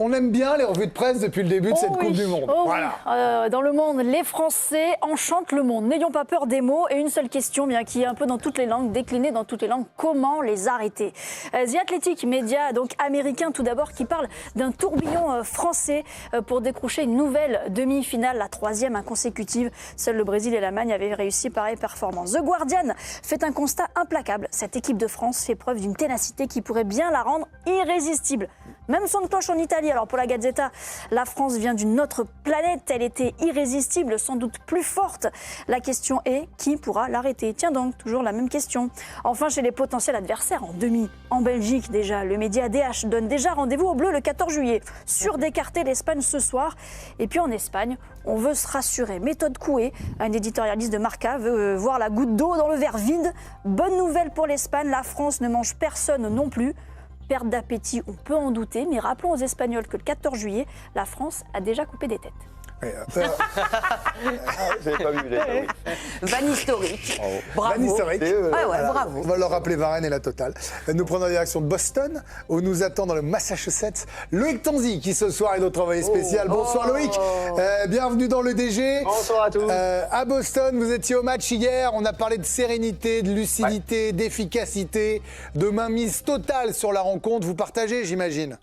On aime bien les revues de presse depuis le début de cette Coupe du Monde. Voilà. Dans le monde, les Français enchantent le monde. N'ayons pas peur des mots. Et une seule question, bien qui est un peu dans toutes les langues, déclinée dans toutes les langues, comment les arrêter? The Athletic, média donc américain tout d'abord, qui parle d'un tourbillon français pour décrocher une nouvelle demi-finale, la 3e consécutive. Seuls le Brésil et l'Allemagne avaient réussi pareille performance. The Guardian fait un constat implacable. Cette équipe de France fait preuve d'une ténacité qui pourrait bien la rendre irrésistible. Même son de cloche en Italie. Alors pour la Gazzetta, la France vient d'une autre planète. Elle était irrésistible, sans doute plus forte. La question est, qui pourra l'arrêter? Tiens donc, toujours la même question. Enfin, chez les potentiels adversaires, en demi, en Belgique déjà, le média DH donne déjà rendez-vous au bleu le 14 juillet. Sûr d'écarter l'Espagne ce soir. Et puis en Espagne, on veut se rassurer. Méthode Coué, un éditorialiste de Marca, veut voir la goutte d'eau dans le verre vide. Bonne nouvelle pour l'Espagne, la France ne mange personne non plus. Perte d'appétit, on peut en douter, mais rappelons aux Espagnols que le 14 juillet, la France a déjà coupé des têtes. J'avais pas vu les Van historique. Bravo. Van historique. Bravo. On va leur rappeler Varane et la totale. Nous prenons la direction de Boston, où nous attend dans le Massachusetts Loïc Tanzi, qui ce soir est notre envoyé spécial. Bonsoir Loïc, bienvenue dans le DG. Bonsoir à tous. À Boston, vous étiez au match hier, on a parlé de sérénité, de lucidité, d'efficacité, de mainmise totale sur la rencontre. Vous partagez, j'imagine?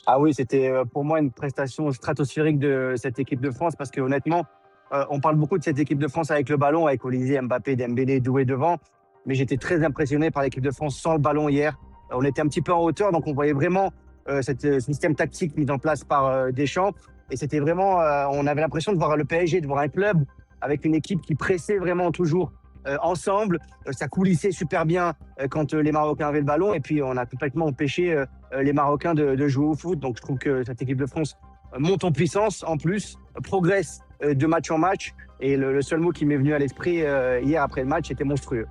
Ah oui, c'était pour moi une prestation stratosphérique de cette équipe de France parce que honnêtement, on parle beaucoup de cette équipe de France avec le ballon, avec Olysée, Mbappé, Dembélé, Doué devant, mais j'étais très impressionné par l'équipe de France sans le ballon hier. On était un petit peu en hauteur, donc on voyait vraiment ce système tactique mis en place par Deschamps, et c'était vraiment, on avait l'impression de voir le PSG, de voir un club avec une équipe qui pressait vraiment toujours ensemble. Ça coulissait super bien quand les Marocains avaient le ballon, et puis on a complètement empêché les Marocains de jouer au foot. Donc je trouve que cette équipe de France monte en puissance, en plus, progresse de match en match. Et le seul mot qui m'est venu à l'esprit hier après le match était monstrueux.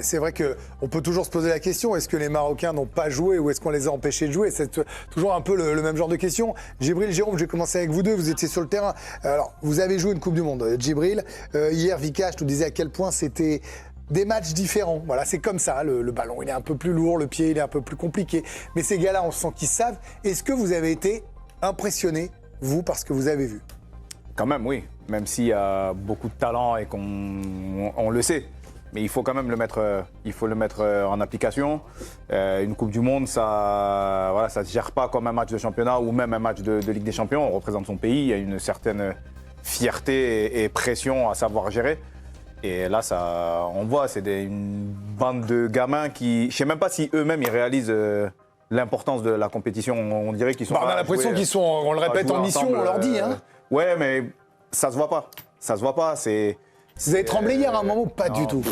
C'est vrai qu'on peut toujours se poser la question, est-ce que les Marocains n'ont pas joué ou est-ce qu'on les a empêchés de jouer? C'est toujours un peu le même genre de question. Djibril, Jérôme, je vais commencer avec vous deux, vous étiez sur le terrain. Alors, vous avez joué une Coupe du Monde, Djibril. Hier, Vikash nous disait à quel point c'était des matchs différents. Voilà, c'est comme ça, le ballon, il est un peu plus lourd, le pied, il est un peu plus compliqué. Mais ces gars-là, on sent qu'ils savent. Est-ce que vous avez été impressionné, vous, par ce que vous avez vu? Quand même, oui. Même s'il y a beaucoup de talent et qu'on le sait. Mais il faut quand même le mettre en application. Une Coupe du Monde, ça ne se gère pas comme un match de championnat ou même un match de Ligue des Champions. On représente son pays, il y a une certaine fierté et pression à savoir gérer. Et là, on voit, c'est une bande de gamins qui... Je ne sais même pas si eux-mêmes, ils réalisent l'importance de la compétition. On dirait qu'ils sont... on a l'impression qu'ils sont, on le répète en mission, on leur dit. Ouais, mais ça se voit pas. Ça se voit pas, c'est... Vous avez tremblé hier à un moment ou pas du tout?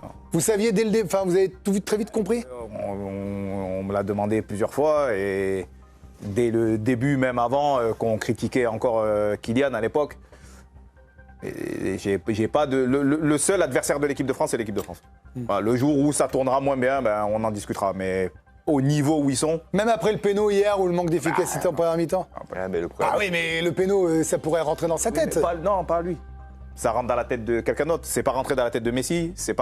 Non. Vous saviez dès le début, vous avez très vite compris? On me l'a demandé plusieurs fois et dès le début, même avant, qu'on critiquait encore Kylian à l'époque. J'ai pas de... Le seul adversaire de l'équipe de France, c'est l'équipe de France. Voilà, le jour où ça tournera moins bien, on en discutera. Mais au niveau où ils sont... Même après le péno hier ou le manque d'efficacité en première mi-temps? Oui, mais le péno, ça pourrait rentrer dans sa tête. Non, pas lui. Ça rentre dans la tête de quelqu'un d'autre. C'est pas rentré dans la tête de Messi. Ça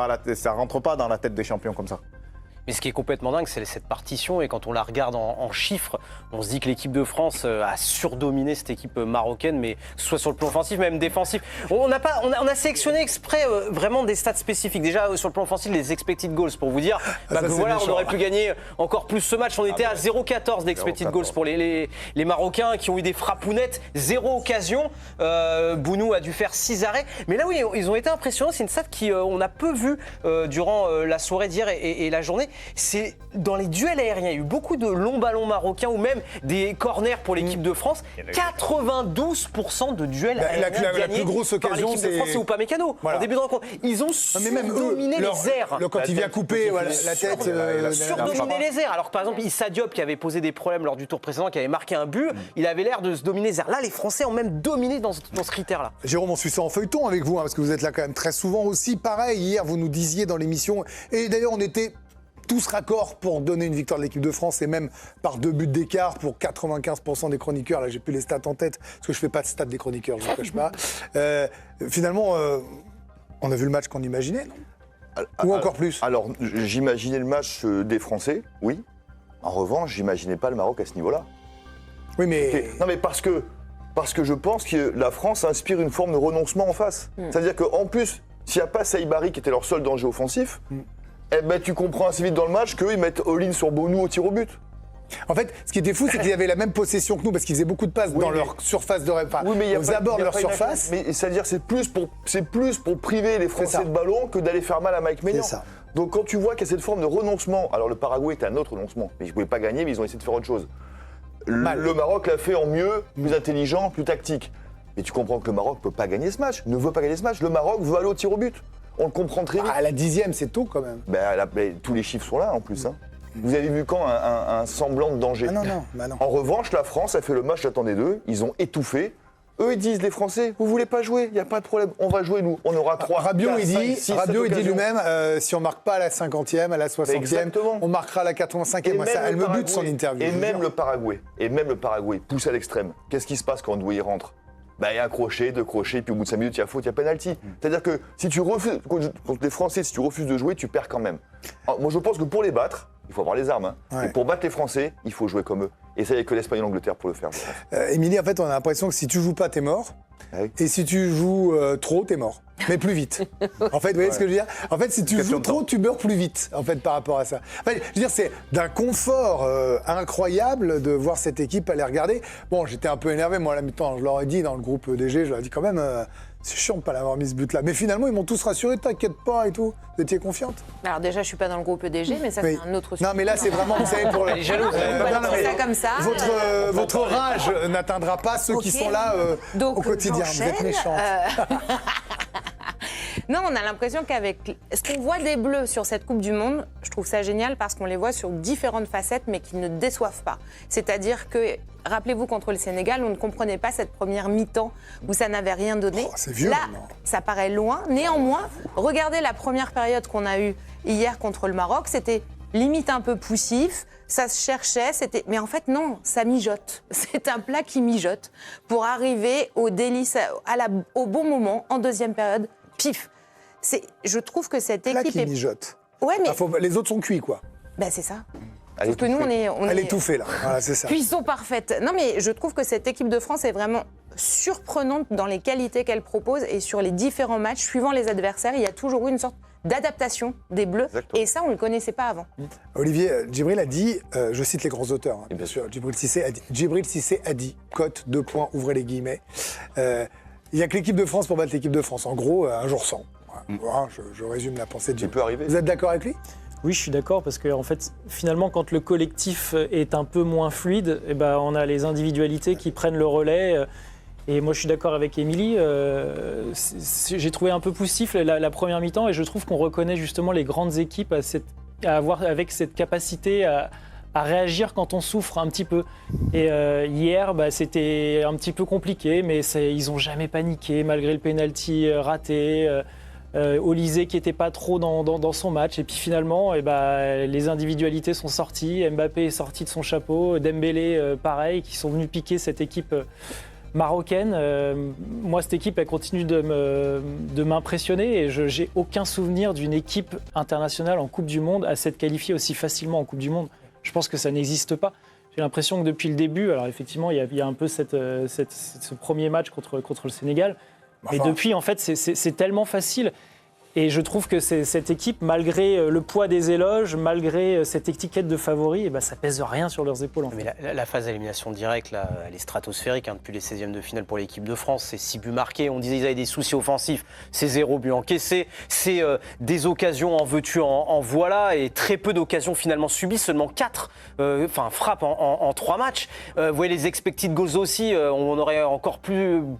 rentre pas dans la tête des champions comme ça. Mais ce qui est complètement dingue, c'est cette partition. Et quand on la regarde en chiffres, on se dit que l'équipe de France a surdominé cette équipe marocaine, mais soit sur le plan offensif, même défensif. On a sélectionné exprès vraiment des stats spécifiques. Déjà, sur le plan offensif, les expected goals, pour vous dire que voilà, on aurait pu gagner encore plus ce match. On était à 0,14 d'expected goals pour les Marocains qui ont eu des frappounettes, 0 occasion. Bounou a dû faire 6 arrêts. Mais là où ils ont été impressionnants, c'est une stat qu'on a peu vue durant la soirée d'hier et la journée. C'est dans les duels aériens. Il y a eu beaucoup de longs ballons marocains ou même des corners pour l'équipe de France. 92% de duels aériens gagnés la plus grosse par occasion, l'équipe de France, c'est Upamecano. Voilà. En début de rencontre, ils ont surdominé les airs. Quand il vient couper la tête... surdominé les airs. Alors que par exemple, Issa Diop, qui avait posé des problèmes lors du tour précédent, qui avait marqué un but, il avait l'air de se dominer les airs. Là, les Français ont même dominé dans ce critère-là. Jérôme, on suit ça en feuilleton avec vous, parce que vous êtes là quand même très souvent aussi. Pareil, hier, vous nous disiez dans l'émission, et d'ailleurs, on était tous raccords pour donner une victoire de l'équipe de France et même par 2 buts d'écart pour 95% des chroniqueurs. Là, j'ai plus les stats en tête parce que je fais pas de stats des chroniqueurs, je ne cache pas. Finalement, on a vu le match qu'on imaginait, non? Ou encore plus? Alors, j'imaginais le match des Français, oui. En revanche, j'imaginais pas le Maroc à ce niveau-là. Oui, mais. Ok. Non, mais parce que je pense que la France inspire une forme de renoncement en face. C'est-à-dire qu'en plus, s'il n'y a pas Saïbari qui était leur seul danger offensif, eh ben, tu comprends assez vite dans le match qu'ils mettent all-in sur Bonou au tir au but. En fait, ce qui était fou, c'est qu'ils avaient la même possession que nous, parce qu'ils faisaient beaucoup de passes dans leur surface de enfin, aux abords de leur surface. Mais c'est-à-dire c'est plus pour priver les Français de ballon que d'aller faire mal à Mike Maignan. C'est ça. Donc quand tu vois qu'il y a cette forme de renoncement, alors le Paraguay était un autre renoncement, mais ils ne pouvaient pas gagner, mais ils ont essayé de faire autre chose. Le Maroc l'a fait en mieux, plus intelligent, plus tactique. Mais tu comprends que le Maroc ne peut pas gagner ce match, ne veut pas gagner ce match. Le Maroc veut aller au tir au but. On le comprend très vite. À la 10e, c'est tôt quand même. Tous les chiffres sont là en plus. Hein. Vous avez vu quand un semblant de danger? Ah non. En revanche, la France a fait le match j'attendais d'eux. Ils ont étouffé. Eux, ils disent, les Français, vous voulez pas jouer? Il n'y a pas de problème. On va jouer, nous. On aura 3, Rabiot, 4, il 5, dit, 6, Rabiot, 7 il dit occasions. lui-même, si on marque pas à la 50e, à la 60e, Exactement. on marquera à la 85e. Moi, ça, elle me bute son interview. Et je vous même jure. le Paraguay, poussé à l'extrême. Qu'est-ce qui se passe quand Doué rentre? Il y a un crochet, 2 crochets, puis au bout de 5 minutes, il y a faute, il y a penalty. C'est-à-dire que si tu refuses, contre les Français, si tu refuses de jouer, tu perds quand même. Alors, moi, je pense que pour les battre, il faut avoir les armes. Hein. Ouais. Et pour battre les Français, il faut jouer comme eux. Et ça, il n'y a que l'Espagne et l'Angleterre pour le faire, je pense. Émilie, en fait, on a l'impression que si tu joues pas, t'es mort. Ah oui. Et si tu joues trop, t'es mort. Mais plus vite. En fait, vous voyez ce que je veux dire? En fait, si tu Question joues de trop, temps. tu meurs plus vite, en fait, par rapport à ça. Enfin, je veux dire, c'est d'un confort incroyable de voir cette équipe aller regarder. Bon, j'étais un peu énervé, moi, à la mi-temps. Je leur ai dit dans le groupe DG, je leur ai dit quand même, c'est chiant de pas l'avoir mis ce but-là. Mais finalement, ils m'ont tous rassuré, t'inquiète pas et tout. Vous étiez confiante? Alors déjà, je suis pas dans le groupe EDG, mais ça Oui. c'est un autre sujet. Non, mais là, c'est vraiment, vous savez, pour le. Elle est jalouse. Voilà, non, c'est mais ça comme ça. Votre rage n'atteindra pas ceux qui Ok. sont là Donc, au quotidien. Vous êtes j'enchaîne. méchante. Non, on a l'impression qu'avec ce qu'on voit des Bleus sur cette Coupe du Monde, je trouve ça génial parce qu'on les voit sur différentes facettes, mais qui ne déçoivent pas. C'est-à-dire que, rappelez-vous, contre le Sénégal, on ne comprenait pas cette première mi-temps où ça n'avait rien donné. Oh, c'est vieux, Là, maintenant. ça paraît loin. Néanmoins, regardez la première période qu'on a eue hier contre le Maroc, c'était limite un peu poussif. Ça se cherchait, mais en fait non, ça mijote. C'est un plat qui mijote pour arriver au délice, au bon moment, en deuxième période, pif. Je trouve que cette Là équipe qui mijote. Ouais, mais Les autres sont cuits, quoi. c'est ça. Elle Sauf que nous, on Elle est est étouffée, là. Voilà, c'est ça. cuisson parfaite. Non, mais je trouve que cette équipe de France est vraiment surprenante dans les qualités qu'elle propose et sur les différents matchs, suivant les adversaires, il y a toujours eu une sorte d'adaptation des Bleus. Exactement. Et ça, on ne le connaissait pas avant. Olivier, Djibril a dit, je cite les grands auteurs, hein, Et bien bien sûr, Djibril Cissé a dit, cote, 2 points, ouvrez les guillemets, il n'y a que l'équipe de France pour battre l'équipe de France. En gros, un jour sans. Voilà, je résume la pensée de Tu Djibril. peux arriver. Vous êtes d'accord avec lui? Oui, je suis d'accord parce que en fait, finalement, quand le collectif est un peu moins fluide, eh ben, on a les individualités qui prennent le relais. Et moi, je suis d'accord avec Émilie. J'ai trouvé un peu poussif la première mi-temps et je trouve qu'on reconnaît justement les grandes équipes à avoir avec cette capacité à réagir quand on souffre un petit peu. Et hier, c'était un petit peu compliqué, mais ils n'ont jamais paniqué malgré le penalty raté. Olysée qui n'était pas trop dans son match. Et puis finalement, les individualités sont sorties. Mbappé est sorti de son chapeau. Dembélé, pareil, qui sont venus piquer cette équipe marocaine. Moi, cette équipe, elle continue de m'impressionner. Et je n'ai aucun souvenir d'une équipe internationale en Coupe du Monde à s'être qualifiée aussi facilement en Coupe du Monde. Je pense que ça n'existe pas. J'ai l'impression que depuis le début, alors effectivement, il y a un peu ce premier match contre le Sénégal. Mais depuis, en fait, c'est tellement facile. Et je trouve que cette équipe, malgré le poids des éloges, malgré cette étiquette de favori, ça pèse rien sur leurs épaules. En fait. Mais la phase d'élimination directe, là, elle est stratosphérique. Depuis les 16e de finale pour l'équipe de France, c'est 6 buts marqués. On disait qu'ils avaient des soucis offensifs. C'est 0 but encaissé. C'est des occasions en veux-tu, en voilà. Et très peu d'occasions finalement subies. Seulement 4 frappes en 3 matchs. Vous voyez les expected goals aussi. On aurait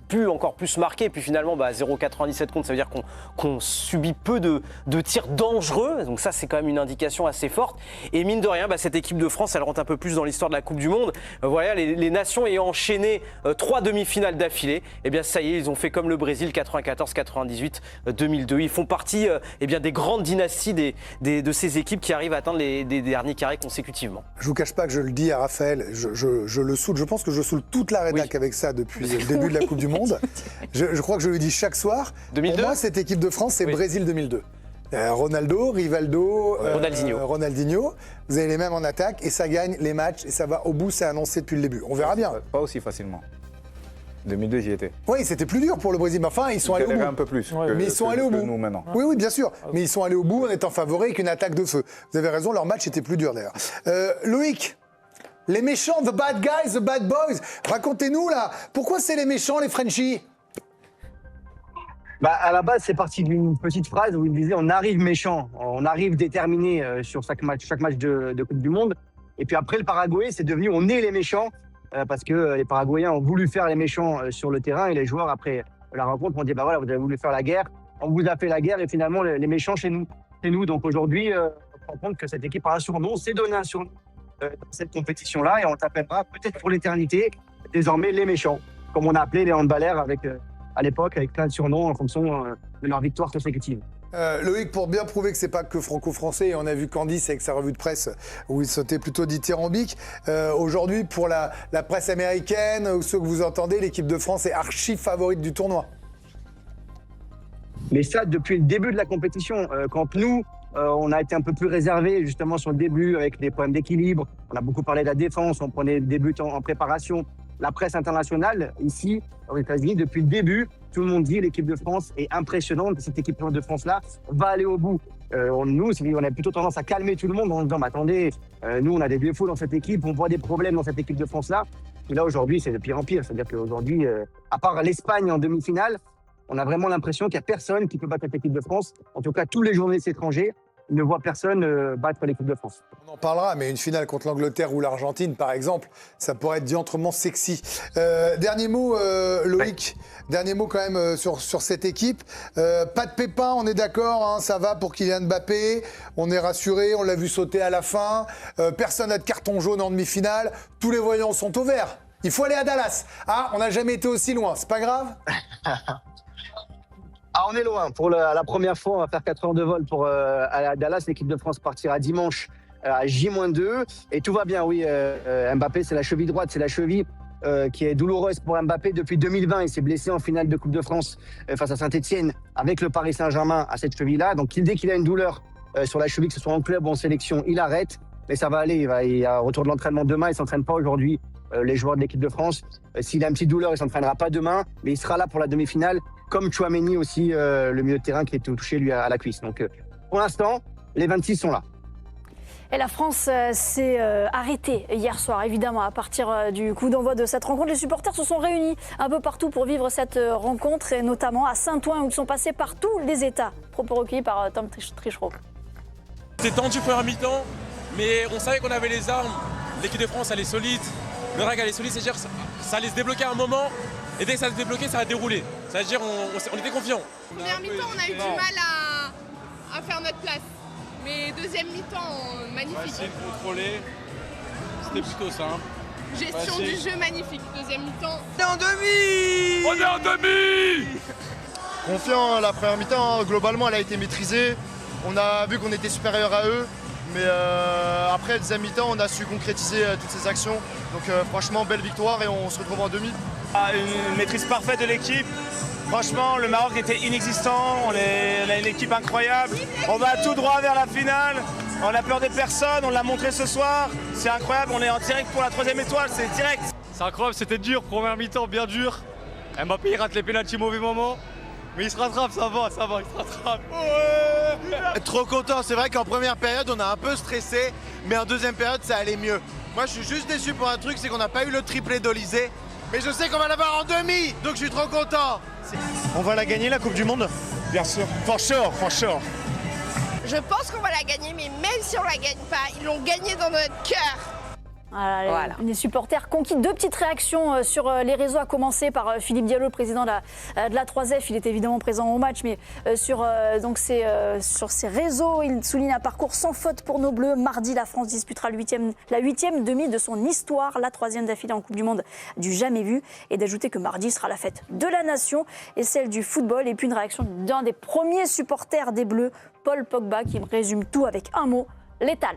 pu encore plus marquer. Puis finalement, 0,97 contre, ça veut dire qu'on subit peu de tirs dangereux, donc ça c'est quand même une indication assez forte. Et mine de rien, cette équipe de France, elle rentre un peu plus dans l'histoire de la Coupe du Monde. Voilà, les nations ayant enchaîné 3 demi-finales d'affilée, ça y est, ils ont fait comme le Brésil 94, 98, 2002. Ils font partie des grandes dynasties de ces équipes qui arrivent à atteindre des derniers carrés consécutivement. Je vous cache pas que je le dis à Raphaël, je le saoule, je pense que je saoule toute la rédac avec ça depuis le début de la Coupe du Monde. Je crois que je le dis chaque soir. 2002 Pour moi, cette équipe de France, c'est Oui. Brésil 2002. Ronaldo, Rivaldo, Ronaldinho. Vous avez les mêmes en attaque et ça gagne les matchs et ça va au bout, c'est annoncé depuis le début. On verra bien. Pas aussi facilement. 2002, j'y étais. Oui, c'était plus dur pour le Brésil, mais enfin, ils sont allés au bout. Un peu plus. Ouais, Mais ils sont allés au bout. Nous, maintenant. Oui, bien sûr. Mais ils sont allés au bout en étant favoris avec une attaque de feu. Vous avez raison, leur match était plus dur d'ailleurs. Loïc, les méchants, the bad guys, the bad boys. Racontez-nous là, pourquoi c'est les méchants, les Frenchies? À la base, c'est parti d'une petite phrase où il disait on arrive méchant, on arrive déterminé sur chaque match de Coupe du Monde. Et puis après, le Paraguay, c'est devenu on est les méchants parce que les Paraguayens ont voulu faire les méchants sur le terrain et les joueurs, après la rencontre, ont dit voilà, vous avez voulu faire la guerre, on vous a fait la guerre et finalement, les méchants chez nous. Donc aujourd'hui, on se rend compte que cette équipe a un surnom, s'est donné un surnom dans cette compétition-là et on t'appellera peut-être pour l'éternité désormais les méchants, comme on a appelé les handballeurs à l'époque, avec plein de surnoms en fonction de leur victoire consécutive. Loïc, pour bien prouver que c'est pas que franco-français, et on a vu Candice avec sa revue de presse où il sautait plutôt dithyrambique. Aujourd'hui, pour la presse américaine ou ceux que vous entendez, l'équipe de France est archi favorite du tournoi. Mais ça, depuis le début de la compétition, quand nous, on a été un peu plus réservés justement sur le début avec des problèmes d'équilibre, on a beaucoup parlé de la défense, on prenait des buts en préparation. La presse internationale, ici, aux États-Unis, depuis le début, tout le monde dit l'équipe de France est impressionnante. Cette équipe de France-là va aller au bout. Nous, on a plutôt tendance à calmer tout le monde en se disant mais attendez, nous, on a des défauts dans cette équipe, on voit des problèmes dans cette équipe de France-là. Et là, aujourd'hui, c'est de pire en pire. C'est-à-dire qu'aujourd'hui, à part l'Espagne en demi-finale, on a vraiment l'impression qu'il n'y a personne qui peut battre cette équipe de France. En tout cas, tous les journalistes étrangers ne voient personne battre l'équipe de France. On en parlera, mais une finale contre l'Angleterre ou l'Argentine, par exemple, ça pourrait être diantrement sexy. Dernier mot, Loïc. Dernier mot quand même sur cette équipe. Pas de pépin, on est d'accord, hein, ça va pour Kylian Mbappé. On est rassuré, on l'a vu sauter à la fin. Personne n'a de carton jaune en demi-finale. Tous les voyants sont au vert. Il faut aller à Dallas. Ah, on n'a jamais été aussi loin, c'est pas grave? Ah, on est loin. Pour la première fois, on va faire 4 heures de vol pour aller à Dallas. L'équipe de France partira dimanche à J-2. Et tout va bien, oui. Mbappé, c'est la cheville droite, c'est la cheville qui est douloureuse pour Mbappé depuis 2020. Il s'est blessé en finale de Coupe de France face à Saint-Etienne avec le Paris Saint-Germain à cette cheville-là. Donc, dès qu'il a une douleur sur la cheville, que ce soit en club ou en sélection, il arrête. Mais ça va aller. Il y a retour de l'entraînement demain. Il ne s'entraîne pas aujourd'hui, les joueurs de l'équipe de France. S'il a une petite douleur, il ne s'entraînera pas demain. Mais il sera là pour la demi-finale. Comme Tchouaméni aussi, le milieu de terrain qui est touché lui à la cuisse. Donc pour l'instant, les 26 sont là. Et la France s'est arrêtée hier soir, évidemment, à partir du coup d'envoi de cette rencontre. Les supporters se sont réunis un peu partout pour vivre cette rencontre, et notamment à Saint-Ouen, où ils sont passés par tous les États. Propos recueillis par Tom Trichereau. C'était tendu première mi-temps, mais on savait qu'on avait les armes. L'équipe de France, elle est solide. Le RAC, elle est solide, c'est-à-dire ça allait se débloquer à un moment. Et dès que ça s'est débloqué, ça a déroulé. C'est-à-dire on était confiants. Première mi-temps, on a eu du mal à faire notre place. Mais deuxième mi-temps, magnifique. On a essayé de contrôler. C'était plutôt simple. Gestion du jeu magnifique. Deuxième mi-temps. On est en demi. On est en demi. Confiant, la première mi-temps, globalement, elle a été maîtrisée. On a vu qu'on était supérieur à eux. Mais après, deuxième mi-temps, on a su concrétiser toutes ces actions. Donc franchement, belle victoire et on se retrouve en demi. Une maîtrise parfaite de l'équipe. Franchement, le Maroc était inexistant. On a une équipe incroyable. On va tout droit vers la finale. On a peur de personne. On l'a montré ce soir. C'est incroyable. On est en direct pour la 3e étoile. C'est direct. C'est incroyable, c'était dur. Première mi-temps, bien dur. Mbappé, il rate les pénaltys au mauvais moment. Mais il se rattrape, ça va, il se rattrape. Ouais. Trop content. C'est vrai qu'en première période, on a un peu stressé. Mais en deuxième période, ça allait mieux. Moi, je suis juste déçu pour un truc, c'est qu'on n'a pas eu le triplé d'Olysée. Mais je sais qu'on va l'avoir en demi, donc je suis trop content. On va la gagner, la Coupe du Monde? Bien sûr. For sure. Je pense qu'on va la gagner, mais même si on la gagne pas, ils l'ont gagnée dans notre cœur. Voilà. Les supporters conquis. 2 petites réactions sur les réseaux, à commencer par Philippe Diallo, le président de la 3F. Il est évidemment présent au match, mais sur ses réseaux, il souligne un parcours sans faute pour nos Bleus. Mardi, la France disputera la 8e demi de son histoire, la 3e d'affilée en Coupe du Monde du jamais vu. Et d'ajouter que mardi sera la fête de la nation et celle du football. Et puis une réaction d'un des premiers supporters des Bleus, Paul Pogba, qui résume tout avec un mot: létal.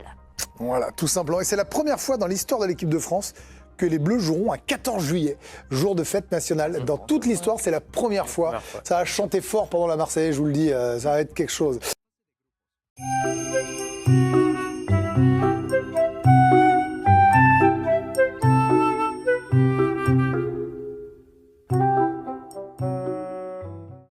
Voilà, tout simplement. Et c'est la première fois dans l'histoire de l'équipe de France que les Bleus joueront un 14 juillet, jour de fête nationale. Dans toute l'histoire, c'est la première fois. Ça a chanté fort pendant la Marseillaise, je vous le dis, ça va être quelque chose. Thank you.